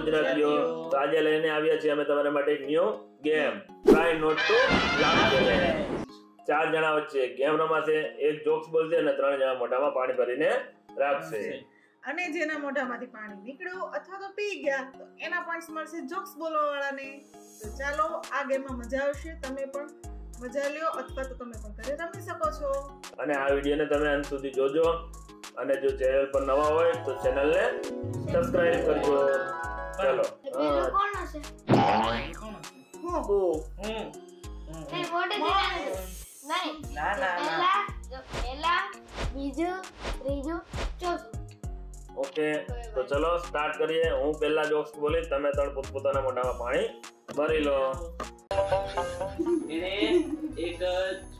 ગુજરાતીઓ, તો આજે લઈને આવ્યા છીએ અમે તમારા માટે એક new game, try not to laugh challenge. 4 જણા વચ્ચે ગેમ રમાશે, એક જોક્સ બોલશે અને 3 જણા મોઢામાં પાણી ભરીને રાખશે. અને જેના મોઢામાંથી પાણી નીકળ્યું અથવા તો પી ગયા તો એના પોઈન્ટ્સ મળશે જોક્સ બોલવાવાળાને. તો ચાલો આ ગેમમાં મજા આવશે, તમે પણ મજા લ્યો અથવા તો તમે પણ ઘરે રમી શકો છો. અને આ વિડીયોને તમે અંત સુધી જોજો અને જો ચેનલ પર નવા હોય તો ચેનલને સબસ્ક્રાઇબ કરજો. ચાલો કોણ હશે? પહેલા બીજું ત્રીજું ચોથું. ઓકે, તો ચલો સ્ટાર્ટ કરીએ. હું પહેલા જોક્સ બોલીશ, તમે 3 પોતપોતાના મોઢામાં પાણી ભરી લો. એને એક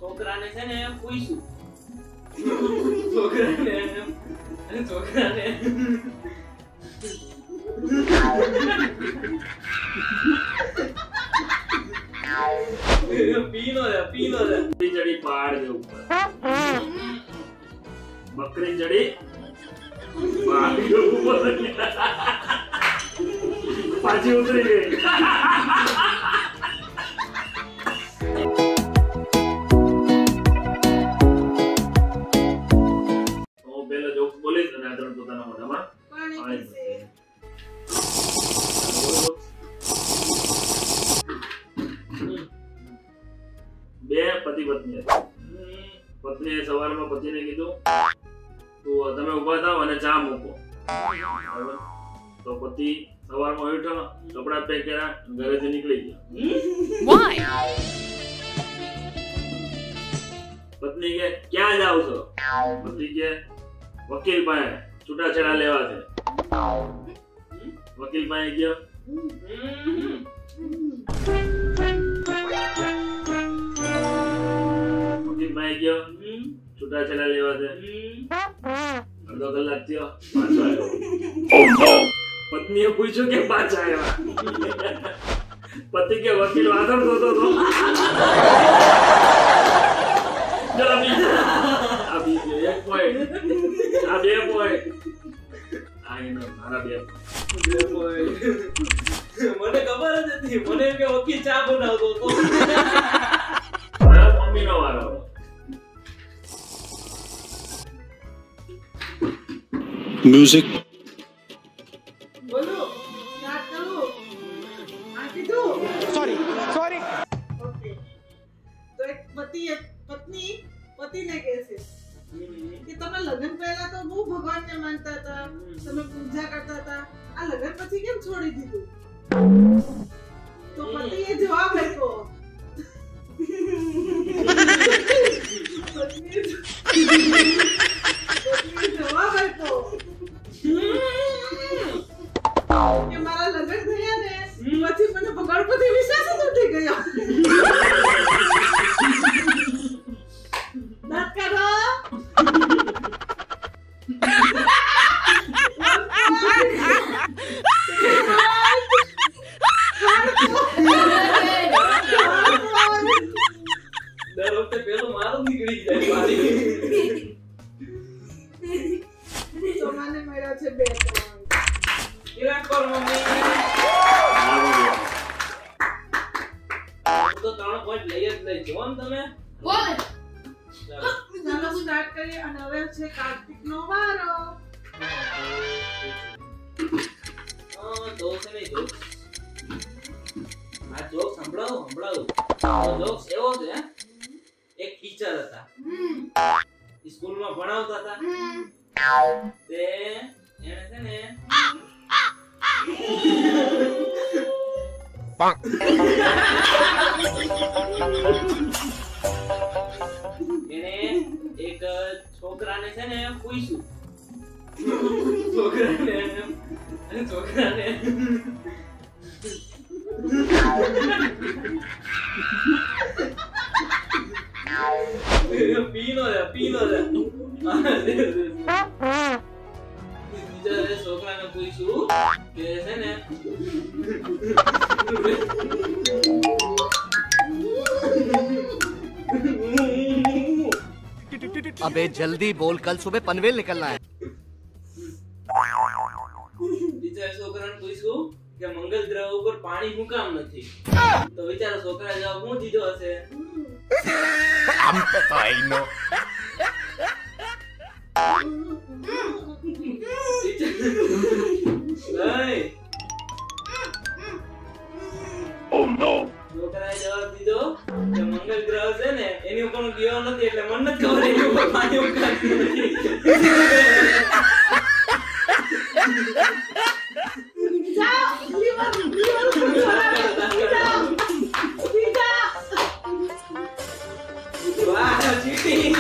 છોકરાને છે ને પૂછ્યું, છોકરાને પીનો ચડી પહાડ કે ઉપર, બકરી ચડી પહાડ કે ઉપર, પાછી ઉતરી ગઈ. હું પહેલો જોક્સ બોલીશ અને આ 3 પોતાના મોઢામાં પાણી પાણી પીશે. બે પતિ પત્ની હતા. પત્નીએ સવારમાં પતિને કીધું, તો તમે ઊભા થાવ અને ચા મૂકો. બરાબર? તો પતિ સવારમાં ઉઠ્યો, કપડા પેક કર્યા, ઘરેથી નીકળી ગયો. પત્ની કે ક્યાં જાવ છો? પતિ કે વકીલ પાસે છૂટાછેડા લેવા છે. વકીલ પાસે ગયો. વકીલ પાસે ગયો, છૂટાછેડા લેવા છે. અડધો કલાક થયો, પાછો આવ્યો. પત્નીએ પૂછ્યું કે પાછા આવ્યા? પતિ કે વકીલ વાસણ ધોતો હતો. આ બીજો 1 પોઈન્ટ, આ 2 પોઈન્ટ, આ એનો મારા 2 પોઈન્ટ. મને ખબર જ હતી, મને એમ કે વકીલ ચા બનાવતો હતો. મારા મમ્મીનો વારો. Music. બોલો, સ્ટાર્ટ કરું. આ કીધું. Sorry. ઓકે. તો એક પત્ની પતિને કહે છે કે તમે લગ્ન પહેલા તો બહુ ભગવાનને માનતા હતા, તમે પૂજા કરતા હતા, આ લગ્ન પછી કેમ છોડી દીધું? તો પતિએ જવાબ આપ્યો, કે મારા લગ્ન થયા ને પછી મને ભગવાન પરથી વિશ્વાસ જ ઉઠી ગયો. દાંત કાઢો. દર વખતે પેલું મારું નીકળી જાય પાછી. તો મને મળ્યો છે 2 પોઈન્ટ. કિરાક પર મમ્મી. તો 3 પોઈન્ટ લઈ જ લઈ જો ને તમે. બોલ. ચાલો સ્ટાર્ટ કરીએ અને હવે છે કાર્તિકનો વારો. તો છે ને જોક. આ જોક સંભળાવું. જોક એવો છે, એક ટીચર હતા, સ્કૂલમાં ભણાવતા હતા. તે એને છે ને એને એક છોકરાને છે ને પૂછ્યું, છોકરાને પીનો છોકરાને પૂછ્યું કે છે ને अबे जल्दी बोल, कल सुबह पनवेल निकलना है। टीचर છોકરાને પૂછ્યું કે મંગળ ગ્રહ ઉપર પાણી શું કામ નથી? તો વિચારો છોકરા જવાબ શું દીધો હશે? हमको तो आई नो નહીં. Oh no છોકરાએ જવાબ દીધો કે મંગળ ગ્રહ છે ને એની ઉપર હું ગયો નથી એટલે મને નથી ખબર એની ઉપર પાણી ઉકાળતું નથી. વાહ, ચીટિંગ.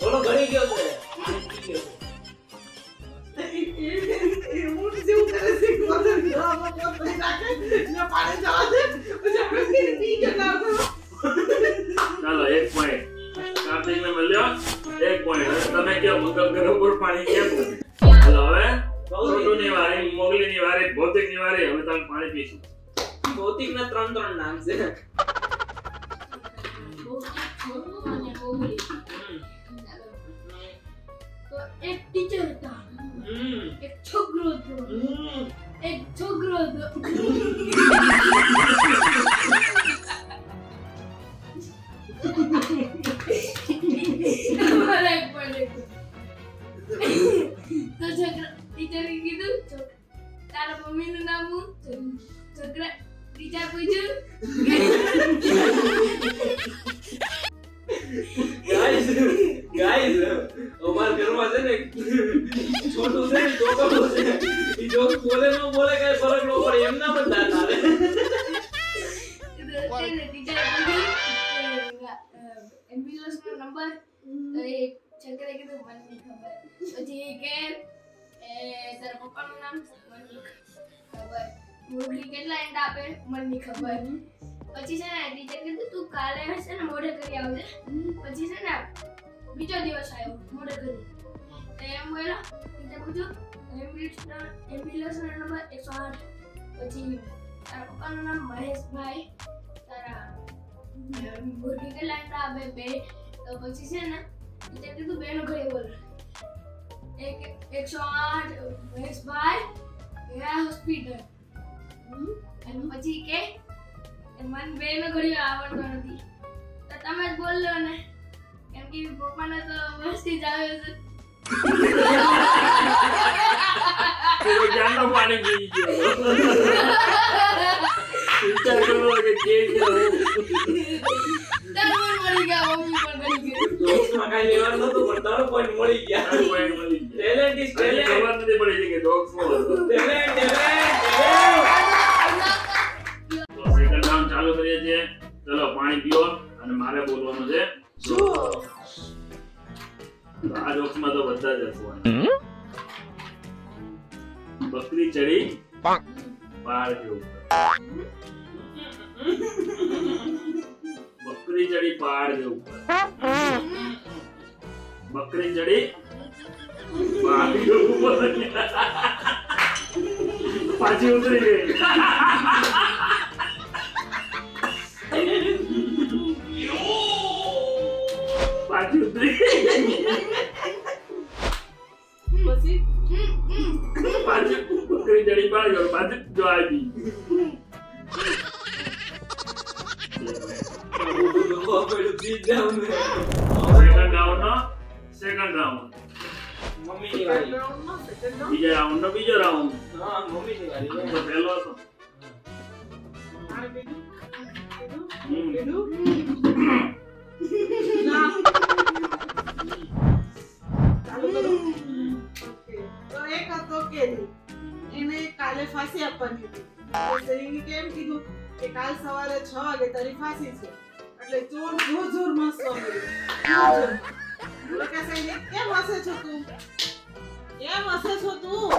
બોલો ઘણી ગયો છે. પાણી પી ગયો છે. એવું જેવું કરે છે કોદર ગ્રામમાં પોતરી નાખે ને પાણી જવા દે પછી આપણે પી કે ના કરો. ચાલો 1 પોઈન્ટ કાર્તિકને મળ્યો 1 પોઈન્ટ. તમે કયો મંગળ ગ્રહ ઉપર પાણી કેમ નથી? ચાલો હવે છોટુની વારી, મોગલીની વારી, ભૌતિકની વારી. હવે તમે પાણી પીશું. ભૌતિકના 3 નામ છે. તો એક ટીચર હતા, એક છોકરો હતો, એક છોકરો હતો. મારા એક પડે. તો છોકરા ટીચરે કીધું તારા મમ્મીનું નામ શું? છોકરા ટીચર પૂછ્યું ગાઈસ અમાર ઘરમાં છે ને છોટું છે ને છોકરો છે ઈ જો બોલે ન બોલે કઈ ફરક ન પડે એમના પણ દાંત આવે. ટીચર એમ્બ્યુલન્સ નો નંબર તો એક છોકરે કીધું મને નહીં ખબર. પછી કે તારા પપ્પાનું નામ મને નહીં ખબર. મુરલી કેટલા એન્ડ આપે મને નહીં ખબર. પછી છે ને ટીચર કીધું તું કાલે હશે ને મોડે કરી આવજે. પછી છે ને બીજો દિવસ આવ્યો મોડે કરી. તો એમ બોલ્યો ટીચર પૂછ્યું એમ્બ્યુલન્સ નો નંબર 108. પછી તારા પપ્પાનું નામ મહેશભાઈ. તારા મુરલી કેટલા એન્ડ આપે 2. તો પછી છે ને ટીચર કીધું 2 નો ઘરે બોલ. 108 મહેશભાઈ ગયા હોસ્પિટલ. અને પછી કે મને 2 નો ઘડિયો આવડતો નથી તો તમે જ બોલ લો ને કેમ કે પપ્પાને તો મસ્તી જ આવે છે. તો જાનનો પાણી પી ગયો. વિચાર કરો કે કે તારું મળી ગયા મમ્મી પણ ગઈ ગઈ. જોક્સમાં કાઈ લેવાનું નતું પણ 3 પોઈન્ટ મળી ગયા. Talent is talent. ખબર નથી પડી કે જોક્સ માં હતો. ટેલેન્ટ સેકન્ડ રાઉન્ડ ચાલુ કરીએ છીએ. ચલો પાણી પીઓ અને મારે બોલવાનું છે. તો આ જોક્સમાં તો બધા જ હસવાના. બકરી ચડી પહાડ કે ઉપર. બકરી ચડી પહાડ के ऊपर. बकरी चढ़ी पहाड़ के ऊपर. पाछी उतरी गई. पाछी उतरी પછી पाछी बकरी चढ़ी पहाड़ के ऊपर. पाछी जो आई सेकंड राउंड મમ્મીની વારી. બીજા રાઉન્ડ નો બીજો રાઉન્ડ. હા મમ્મીની વારી. તો પહેલો હતો. ચાલુ કરો. ઓકે તો એક હતો કેદી એને કાલે ફાંસી આપવાની હતી. તો શેરીને કેમ કીધું કે કાલ સવારે 6 વાગે તારી ફાંસી છે. એટલે ચોર જોર માં બોલો કે શેરી કેમ હસે છો તું? કેમ હસે છો તું?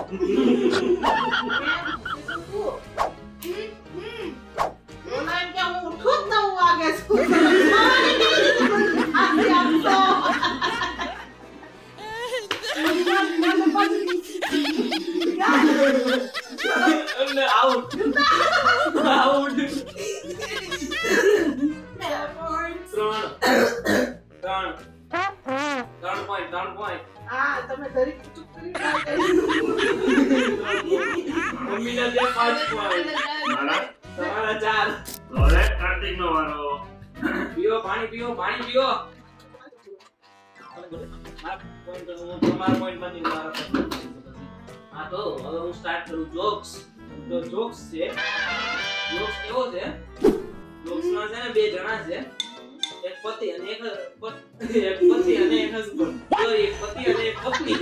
બોલો એમ કે હું ઉઠું જ 9 વાગે છું. ફાંસી આપતો. એમને આઉટ આઉટ. 3 પોઈન્ટ. હા તમે દરેક ચૂપ કરી મમ્મીને દે 5 પોઈન્ટ. મારા તમારા 4. તો હવે કાર્તિકનો વારો. પીઓ પાણી પીઓ. મારા point હું તમારા point માંથી મારા point. હા તો હવે હું સ્ટાર્ટ કરું જોક્સ. તો જોક્સ છે. જોક્સ કેવો છે? જોક્સ માં છે ને બે જણા છે. એક પતિ અને એક હસબન્ડ. સોરી, એક પતિ અને એક પત્ની.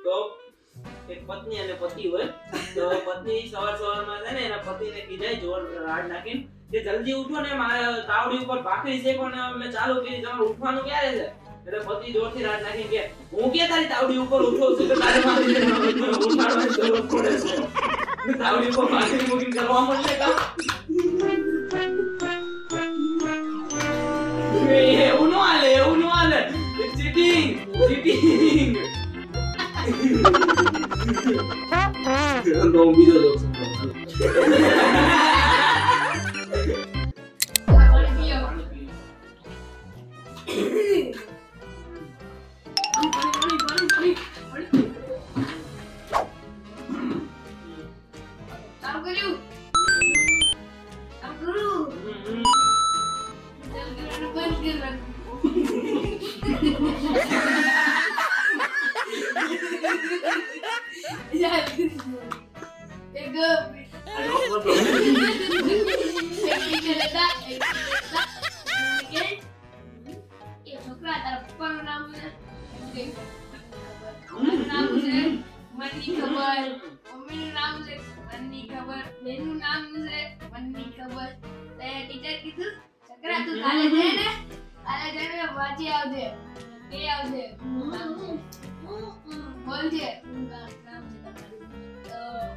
તો એક પત્ની અને પતિ હોય તો પત્ની સવારમાં છે ને એના પતિને કીધે જોર રાડ નાખીને કે જલ્દી ઉઠો ને મારે તાવડી ઉપર ભાખરી છે પણ મેં ચાલુ કરી તમારે ઉઠવાનું ક્યારે છે એટલે પતિ જોરથી રાડ નાખીને કે હું કે તારી તાવડી ઉપર ઉઠો છું તો તારે મારે ઉઠાડવાની જરૂર પડે છે તાવડી ઉપર ભાખરી મૂકીને કરવા મળે કામ એવું નો હાલે ચીટિંગ તો બીજો જોક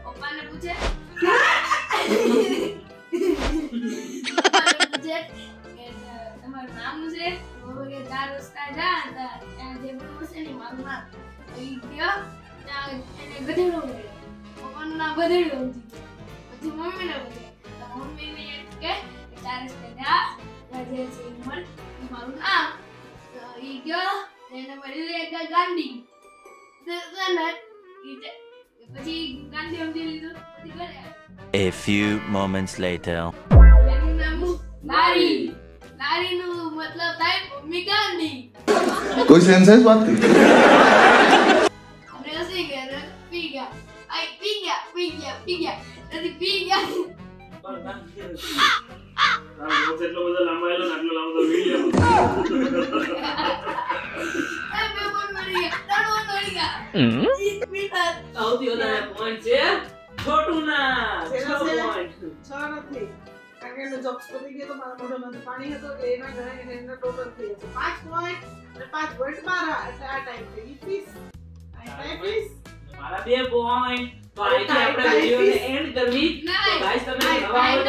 પપ્પાને પૂછે તમારું નામ છે કે 4 રસ્તા જા ત્યાં જે બરોબર છે ને મારું નામ ઈ ગયો ત્યાં એને ગધેડો મળ્યો પપ્પાનું નામ ગધેડો ઉઠી પછી મમ્મીને પૂછે તો મમ્મીને કે 4 રસ્તા જા ત્યાં જે છે મળ મારું નામ તો ઈ ગયો એને મળી એક ગાંડી પછી ગાંધી સમજી લીધું પછી ઘરે A few moments later. એનું નામ લારી નું મતલબ થાય મમ્મી ગાંધી कोई सेंस है इस बात की? અને હસી ગયા પી ગયા નથી પી ગયા તારો જોક એટલો બધો લાંબો આયલો ને આટલો લાંબો તો વિડિયો એ બે બોલ મરી ગયા દોડી ગયા પીતા સૌથી વધારે પોઈન્ટ છે છોટુના 6 પોઈન્ટ 6 નથી કારણ કે એનો જોક્સ પતી ગયો તો મારા મોઢામાં પાણી હતો કે એના ઘરે એના ટોટલ થઈ જશે 5 પોઈન્ટ અને 5 પોઈન્ટ મારા એટલે આ ટાઈમ થઈ 20 મારા 2 પોઈન્ટ તો અહીંથી આપણે વિડિયોને એન્ડ કરવી તો ગાઈસ તમે નવા હોય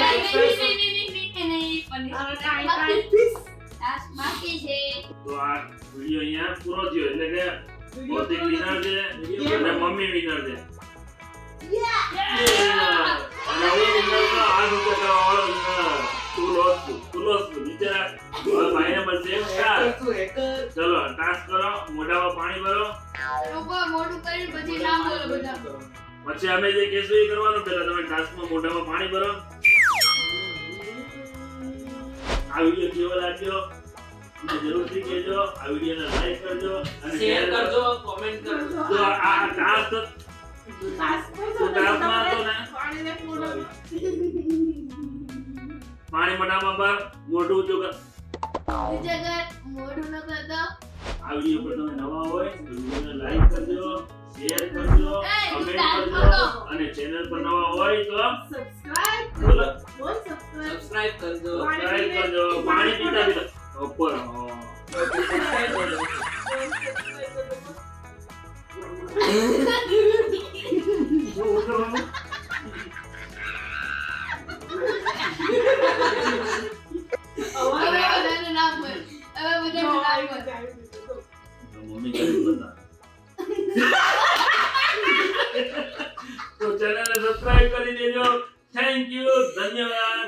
તો બાકી છે તો આ વિડિયો અહીંયા પૂરો થયો એટલે કે ભૌતિક વિનર છે અને મમ્મી વિનર છે અને હું વિનર તો આ રૂપે વાળો વિનર તું લોસ નીચે રાખ હવે ભાઈને મળશે ચલો ટાસ્ક કરો મોઢામાં પાણી ભરો લોકો મોઢું કરીને પછી નામ બોલો બધા પછી અમે જે કહેશું એ કરવાનું પહેલા તમે ટાસ્કમાં મોઢામાં પાણી ભરો આ વિડિયો કેવો લાગ્યો મને જરૂરથી કહેજો આ વિડિયોને લાઈક કરજો અને શેર કરજો કોમેન્ટ કરજો તો આ ટાસ્ક પાણી મોઢામાં ભર મોઢું ઊંચું કર જગત મોઢું ન કરતો આ વિડિયો પર તમે નવા હોય તો વિડિયોને લાઈક કરજો શેર કરજો કમેન્ટ કરજો અને ચેનલ પર નવા હોય તો સબસ્ક્રાઇબ બોલો સબસ્ક્રાઇબ કરજો પાણી પીતા ઉપર સબસ્ક્રાઇબ કરજો હવે બધાનું નામ બોલ મમ્મી કેવું બતા સબસ્ક્રાઇબ કરી દેજો. થેન્ક યુ, ધન્યવાદ.